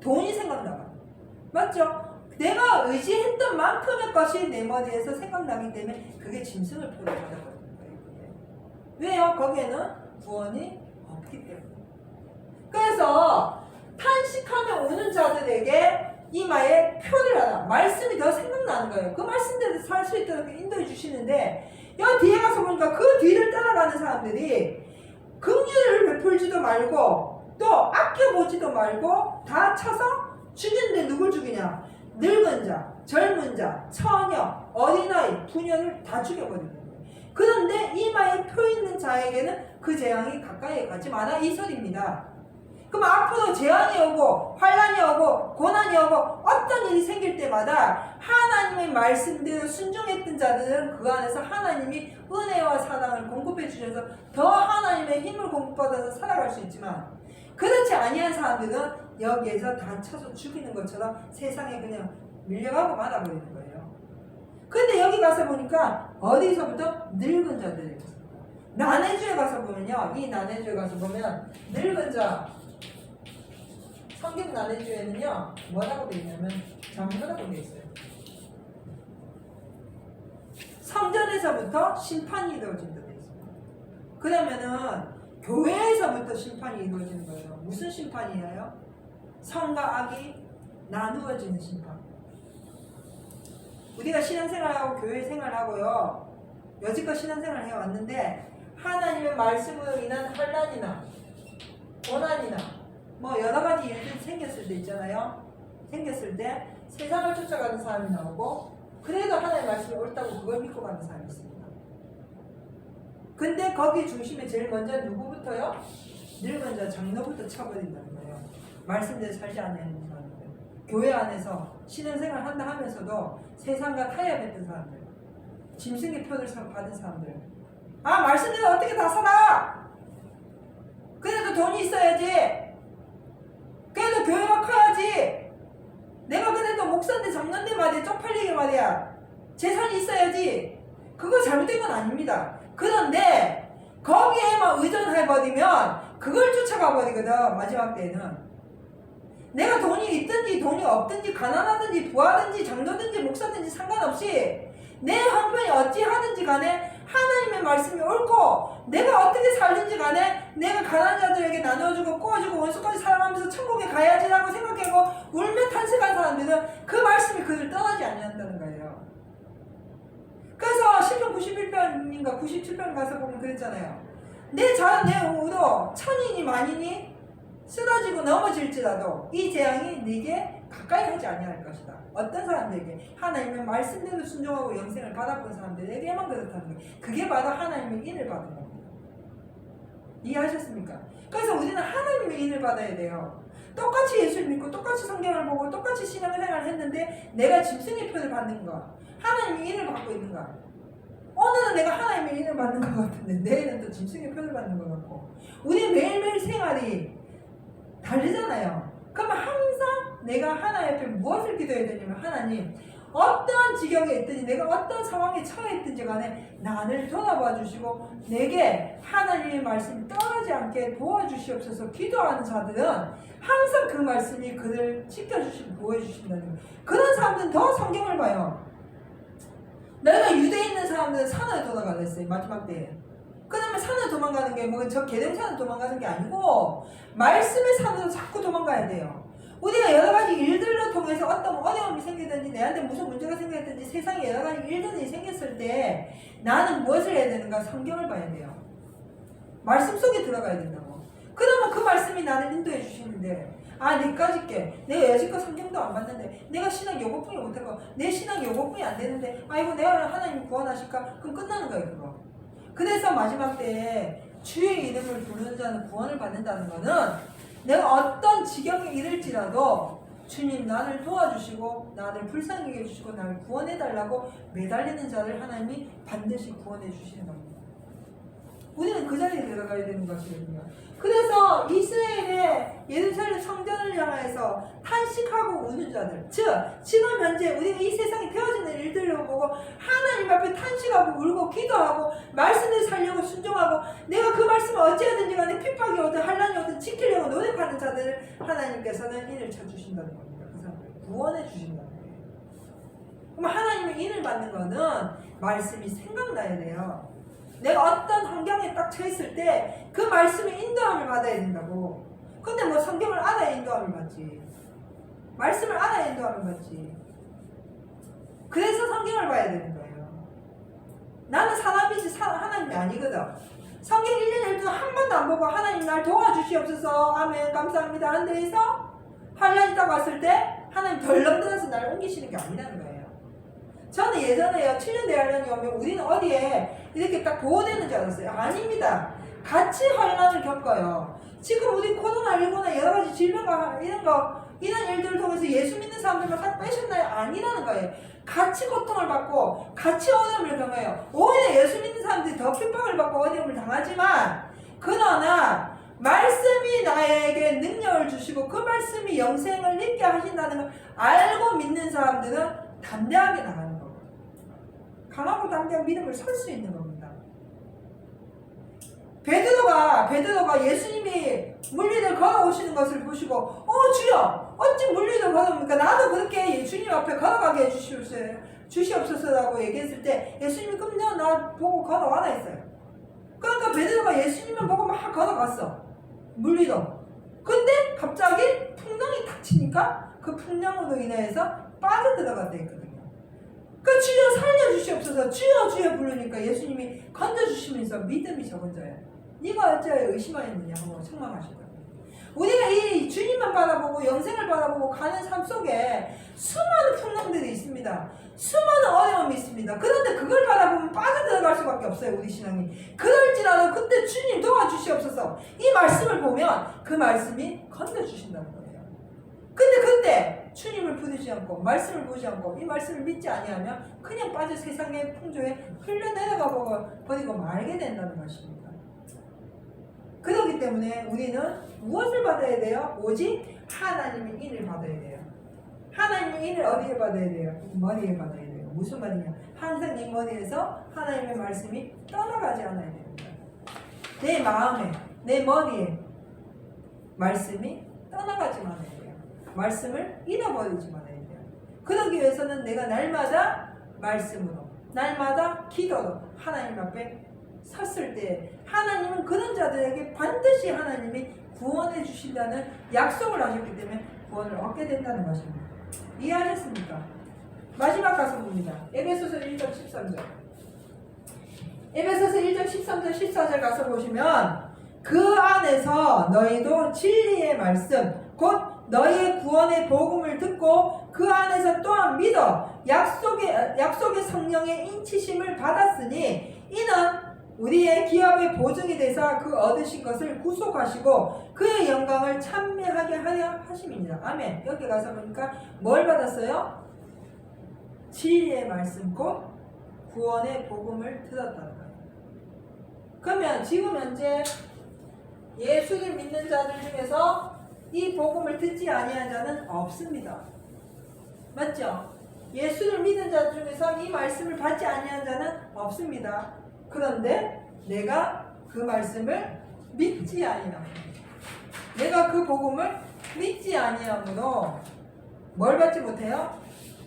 돈이 생각나거든. 맞죠? 내가 의지했던 만큼의 것이 내 머리에서 생각나기 때문에 그게 짐승을 표를 받아버리는 거예요. 왜요? 거기에는 구원이 없기 때문에. 그래서 탄식하며 우는 자들에게 이마에 표를 하라. 말씀이 더 생각나는 거예요. 그 말씀대로 살 수 있도록 인도해 주시는데 여기 뒤에 가서 보니까 그 뒤를 따라가는 사람들이 긍휼을 베풀지도 말고 또 아껴보지도 말고 다 쳐서 죽이는데 누굴 죽이냐? 늙은 자, 젊은 자, 처녀, 어린아이, 부녀를 다 죽여버리는 거예요. 그런데 이마에 표 있는 자에게는 그 재앙이 가까이 가지 마라 이 소리입니다. 그럼 앞으로 재앙이 오고 환란이 오고 고난이 오고 어떤 일이 생길 때마다 하나님의 말씀대로 순종했던 자들은 그 안에서 하나님이 은혜와 사랑을 공급해 주셔서 더 하나님의 힘을 공급받아서 살아갈 수 있지만, 그렇지 아니한 사람들은 여기에서 다 쳐서 죽이는 것처럼 세상에 그냥 밀려가고 말아버리는 거예요. 근데 여기 가서 보니까 어디서부터? 늙은 자들이 있어요. 난해주에 가서 보면요, 이 난해주에 가서 보면 늙은 자, 성경 난해주에는요 뭐라고 되어 있냐면 장로라고 되어 있어요. 성전에서부터 심판이 이루어진다 되어 있습니다. 그러면은 교회에서부터 심판이 이루어지는 거예요. 무슨 심판이에요? 성과 악이 나누어지는 심판. 우리가 신앙생활하고 교회 생활하고요, 여지껏 신앙생활을 해왔는데 하나님의 말씀으로 인한 환난이나 고난이나 뭐 여러가지 일들이 생겼을 때 있잖아요. 생겼을 때 세상을 쫓아가는 사람이 나오고, 그래도 하나님의 말씀이 옳다고 그걸 믿고 가는 사람이 있습니다. 근데 거기 중심에 제일 먼저 누구부터요? 늙은 자, 장로부터 쳐버린다는 거예요. 말씀대로 살지 않는 사람들, 교회 안에서 신앙생활 한다 하면서도 세상과 타협했던 사람들, 짐승의 표를 받은 사람들, 아 말씀대로 어떻게 다 살아? 그래도 돈이 있어야지, 그래도 교회가 커야지, 내가 그래도 목사인데 장로인데 말이야, 쪽팔리게 말이야, 재산이 있어야지. 그거 잘못된 건 아닙니다. 그런데 거기에만 의존해버리면 그걸 쫓아가 버리거든. 마지막 때는 내가 돈이 있든지 돈이 없든지 가난하든지 부하든지 장로든지 목사든지 상관없이 내 형편이 어찌하든지 간에 하나님의 말씀이 옳고 내가 어떻게 살든지 간에 내가 가난한 자들에게 나눠주고 꼬아주고 원수까지 사랑하면서 천국에 가야지라고 생각하고 울며 탄식한 사람들은 그 말씀이 그들 떠나지 않는다는 거예요. 그래서 시편 91편인가 97편 가서 보면 그랬잖아요. 내 의로 천이니 만이니 쓰러지고 넘어질지라도 이 재앙이 네게 가까이 하지 아니할 것이다. 어떤 사람들에게? 하나님의 말씀대로 순종하고 영생을 받아본 사람들에게만 그렇다는 거예요. 그게 바로 하나님의 인을 받은 겁니다. 이해하셨습니까? 그래서 우리는 하나님의 인을 받아야 돼요. 똑같이 예수를 믿고 똑같이 성경을 보고 똑같이 신앙생활을 했는데 내가 짐승의 표를 받는가? 하나님의 인을 받고 있는가? 오늘은 내가 하나님의 인을 받는 것 같은데 내일은 또 짐승의 표를 받는 것 같고, 우리 매일매일 생활이 다르잖아요. 그러면 항상 내가 하나님 앞에 무엇을 기도해야 되냐면, 하나님 어떤 지경에 있든지 내가 어떤 상황에 처해 있든지 간에 나를 돌아봐 주시고 내게 하나님의 말씀이 떠나지 않게 도와주시옵소서. 기도하는 자들은 항상 그 말씀이 그를 지켜주시고 보호해주신다는 거예요. 그런 사람들은 더 성경을 봐요. 내가 유대에 있는 사람들은 산을 돌아가려 했어요. 마지막 때에. 그러면 산을 도망가는 게 뭐 저 계룡산을 도망가는 게 아니고 말씀의 산으로 자꾸 도망가야 돼요. 우리가 여러 가지 일들로 통해서 어떤 어려움이 생기든지 내한테 무슨 문제가 생겼든지 세상에 여러 가지 일들이 생겼을 때 나는 무엇을 해야 되는가? 성경을 봐야 돼요. 말씀 속에 들어가야 된다고. 그러면 그 말씀이 나를 인도해 주시는데, 아 내까짓 게 내가 여지껏 성경도 안 봤는데 내가 신앙 요것뿐이 못하고 내 신앙 요것뿐이 안 되는데 아이고 내가 하나님 구원하실까? 그럼 끝나는 거예요 그거. 그래서 마지막 때에 주의 이름을 부르는 자는 구원을 받는다는 거는 내가 어떤 지경에 이를지라도 주님 나를 도와주시고 나를 불쌍히 해주시고 나를 구원해달라고 매달리는 자를 하나님이 반드시 구원해 주시는 겁니다. 우리는 그 자리에 들어가야 되는 것이거든요. 그래서 이스라엘의 예루살렘 성전을 향해서 탄식하고 우는 자들, 즉 지금 현재 우리가 이 세상에 되어지는 일들을 보고 하나님 앞에 탄식하고 울고 기도하고 말씀을 살려고 순종하고 내가 그 말씀을 어찌하든지 간에 핍박이 오든 환난이 오든 지키려고 노력하는 자들을 하나님께서는 인을 쳐주신다는 겁니다. 그 사람들 구원해 주신다는 거예요. 그럼 하나님의 인을 받는 거는 말씀이 생각나야 돼요. 내가 어떤 환경에 딱 처했을 때 그 말씀의 인도함을 받아야 된다고. 근데 뭐 성경을 알아야 인도함을 받지, 말씀을 알아야 인도함을 받지. 그래서 성경을 봐야 되는 거예요. 나는 사람이지 하나님이 아니거든. 성경 1년 1도 한 번도 안 보고 하나님 날 도와주시옵소서 아멘 감사합니다 한 데에서 환란이 딱 왔을 때 하나님 하나님 덜렁들어서 나를 옮기시는 게 아니라는 거예요. 저는 예전에요, 7년 대환란이 오면 우리는 어디에 이렇게 딱 보호되는 줄 알았어요. 아닙니다. 같이 환란을 겪어요. 지금 우리 코로나19나 여러 가지 질병과 이런 일들을 통해서 예수 믿는 사람들만 딱 빼셨나요? 아니라는 거예요. 같이 고통을 받고 같이 어려움을 당해요. 오히려 예수 믿는 사람들이 더 핍박을 받고 어려움을 당하지만, 그러나 말씀이 나에게 능력을 주시고 그 말씀이 영생을 있게 하신다는 걸 알고 믿는 사람들은 담대하게 나가는 거예요. 강하고 담대한 믿음을 설 수 있는 겁니다. 베드로가 예수님이 물리를 걸어오시는 것을 보시고 주여 어찌 물리를 걸어옵니까? 나도 그렇게 주님 앞에 걸어가게 해주시옵소서라고 얘기했을 때 예수님이 그럼 나 보고 걸어와라 했어요. 그러니까 베드로가 예수님만 보고 막 걸어갔어. 물리로. 근데 갑자기 풍랑이 탁 치니까 그 풍랑으로 인해서 빠져들어갔다 했거든요. 그 주여 살려주시옵소서, 주여 주여 부르니까 예수님이 건져주시면서 믿음이 적어져요. 네가 어찌하여 의심하였느냐 하고 책망하시더라고요. 우리가 이 주님만 바라보고 영생을 바라보고 가는 삶 속에 수많은 풍랑들이 있습니다. 수많은 어려움이 있습니다. 그런데 그걸 바라보면 빠져들어갈 수밖에 없어요, 우리 신앙이. 그럴지라도 그때 주님 도와주시옵소서, 이 말씀을 보면 그 말씀이 건져주신다는 거예요. 근데 그때 주님을 부르지 않고 말씀을 보지 않고 이 말씀을 믿지 아니하면 그냥 빠져 세상의 풍조에 흘러내려가 버리고 말게 된다는 것입니다. 그렇기 때문에 우리는 무엇을 받아야 돼요? 오직 하나님의 인을 받아야 돼요. 하나님의 인을 어디에 받아야 돼요? 머리에 받아야 돼요. 무슨 말이냐? 항상 이 머리에서 하나님의 말씀이 떠나가지 않아야 됩니다. 내 마음에, 내 머리에 말씀이 떠나가지 말아야 돼요. 말씀을 잃어버리지 말아야 돼요. 그러기 위해서는 내가 날마다 말씀으로, 날마다 기도로 하나님 앞에 섰을 때 하나님은 그런 자들에게 반드시 하나님이 구원해 주신다는 약속을 하셨기 때문에 구원을 얻게 된다는 것입니다. 이해하셨습니까? 마지막 가서 봅니다. 에베소서 1장 13절. 에베소서 1장 13절 14절 가서 보시면 그 안에서 너희도 진리의 말씀 곧 너희의 구원의 복음을 듣고 그 안에서 또한 믿어 약속의 성령의 인치심을 받았으니 이는 우리의 기업의 보증이 되사 그 얻으신 것을 구속하시고 그의 영광을 찬미하게 하려 하심입니다. 아멘. 여기 가서 보니까 뭘 받았어요? 진리의 말씀 곧 구원의 복음을 들었다는 거예요. 그러면 지금 현재 예수를 믿는 자들 중에서 이 복음을 듣지 아니한 자는 없습니다. 맞죠? 예수를 믿는 자들 중에서 이 말씀을 받지 아니한 자는 없습니다. 그런데 내가 그 말씀을 믿지 아니함, 내가 그 복음을 믿지 아니함으로 뭘 받지 못해요?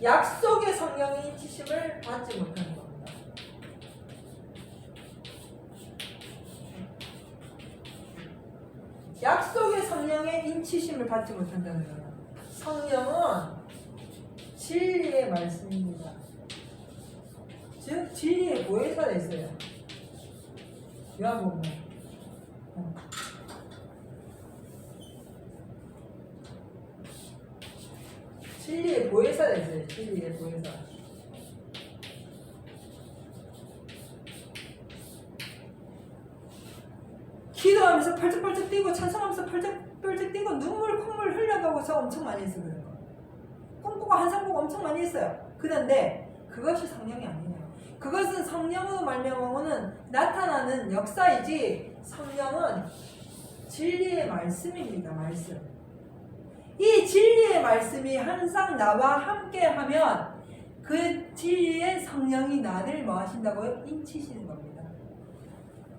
약속의 성령의 인치심을 받지 못하는 겁니다. 약속의 성령의 인치심을 받지 못한다는 거예요. 성령은 진리의 말씀입니다. 즉 진리의 보혜사가 있어요. 요한복음. 진리의 보혜사가 있어요. 진리의 보혜사. 기도하면서 펄쩍펄쩍 뛰고 찬송하면서 펄쩍펄쩍 뛰고 콧물 흘려가고서 엄청 많이 했어요. 그런 거. 꿈꾸고 한상보고 엄청 많이 했어요. 그런데 그것이 성령이 아니에요. 그것은 성령으로 말미암아는 나타나는 역사이지 성령은 진리의 말씀입니다. 말씀. 이 진리의 말씀이 항상 나와 함께하면 그 진리의 성령이 나를 뭐 하신다고요? 인치시는 겁니다.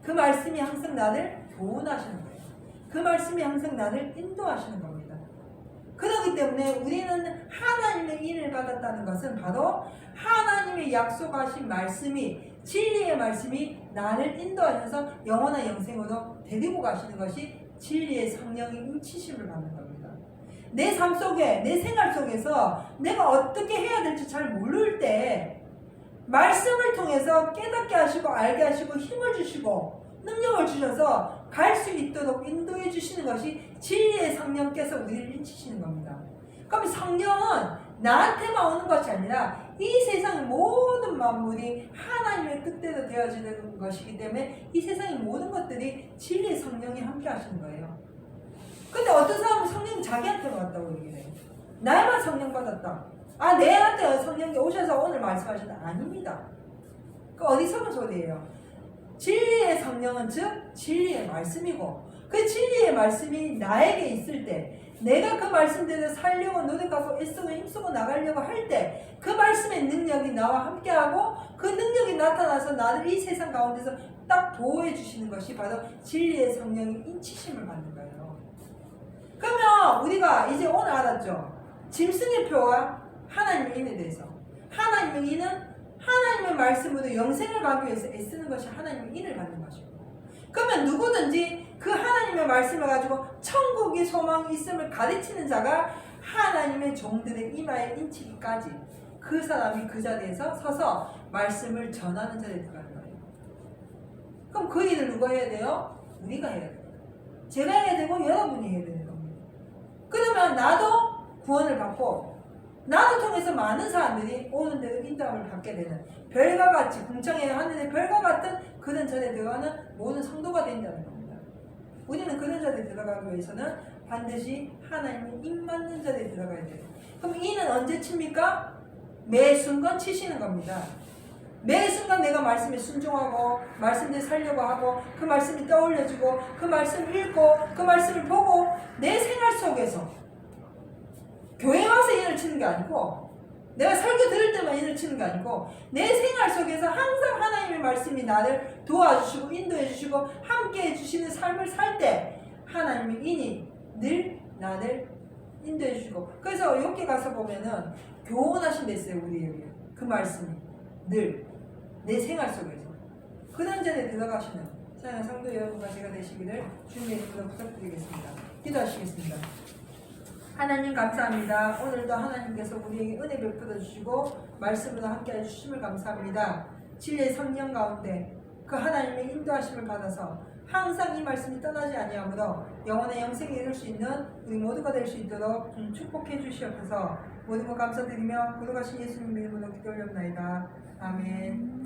그 말씀이 항상 나를 교훈하시는 거예요. 그 말씀이 항상 나를 인도하시는 겁니다. 그렇기 때문에 우리는 하나님의 인을 받았다는 것은 바로 하나님의 약속하신 말씀이, 진리의 말씀이 나를 인도하셔서 영원한 영생으로 데리고 가시는 것이 진리의 성령의 인치심을 받는 겁니다. 내 삶 속에, 내 생활 속에서 내가 어떻게 해야 될지 잘 모를 때 말씀을 통해서 깨닫게 하시고 알게 하시고 힘을 주시고 능력을 주셔서 갈 수 있도록 인도해 주시는 것이 진리의 성령께서 우리를 인치시는 겁니다. 그럼 성령은 나한테만 오는 것이 아니라 이 세상의 모든 만물이 하나님의 뜻대로 되어지는 것이기 때문에 이 세상의 모든 것들이 진리의 성령이 함께 하시는 거예요. 근데 어떤 사람은 성령이 자기한테만 왔다고 얘기를 해요. 나만 성령 받았다. 아, 내한테 성령이 오셔서 오늘 말씀하신다. 아닙니다. 그 어디서 온 소리예요? 진리의 성령은 즉 진리의 말씀이고 그 진리의 말씀이 나에게 있을 때 내가 그 말씀대로 살려고 노력하고 애쓰고 힘쓰고 나가려고 할 때 그 말씀의 능력이 나와 함께하고 그 능력이 나타나서 나를 이 세상 가운데서 딱 보호해 주시는 것이 바로 진리의 성령의 인치심을 받는 거예요. 그러면 우리가 이제 오늘 알았죠? 짐승의 표와 하나님의 인에 대해서. 하나님의 인은 하나님의 말씀으로 영생을 가기 위해서 애쓰는 것이 하나님의 인을 받는 것이고, 그러면 누구든지 그 하나님의 말씀을 가지고 천국의 소망이 있음을 가르치는 자가 하나님의 종들의 이마에 인치기까지 그 사람이 그 자리에서 서서 말씀을 전하는 자리에 들어가는 거예요. 그럼 그 일을 누가 해야 돼요? 우리가 해야 돼요. 제가 해야 되고 여러분이 해야 되는 겁니다. 그러면 나도 구원을 받고 나도 통해서 많은 사람들이 오는 대로 인도함을 받게 되는, 별과 같이 궁창의 하늘의 별과 같은 그런 자리에 들어가는 모든 성도가 된다는 겁니다. 우리는 그런 자리에 들어가기 위해서는 반드시 하나님의 입 맞는 자리에 들어가야 돼요. 그럼 이는 언제 칩니까? 매 순간 치시는 겁니다. 매 순간 내가 말씀에 순종하고 말씀대로 살려고 하고 그 말씀이 떠올려지고 그 말씀을 읽고 그 말씀을 보고 내 생활 속에서 교회 와서 인을 치는 게 아니고 내가 설교 들을 때만 인을 치는 게 아니고 내 생활 속에서 항상 하나님의 말씀이 나를 도와주시고 인도해 주시고 함께 해주시는 삶을 살 때 하나님의 인이 늘 나를 인도해 주시고, 그래서 여기 가서 보면은 교훈하신 데 있어요. 우리에게 그 말씀이 늘 내 생활 속에서 그런 자리에 들어가시는 사랑하는 성도 여러분과 제가 되시기를 주님의 이름으로 부탁드리겠습니다. 기도하시겠습니다. 하나님 감사합니다. 오늘도 하나님께서 우리에게 은혜 베풀어 주시고 말씀으로 함께 해주심을 감사합니다. 진리의 성령 가운데 그 하나님의 인도하심을 받아서 항상 이 말씀이 떠나지 아니하므로 영원의 영생에 이룰 수 있는 우리 모두가 될 수 있도록 축복해 주시옵소서. 모든 것 감사드리며 거룩하신 예수님 이름으로 기도 올렸나이다. 아멘.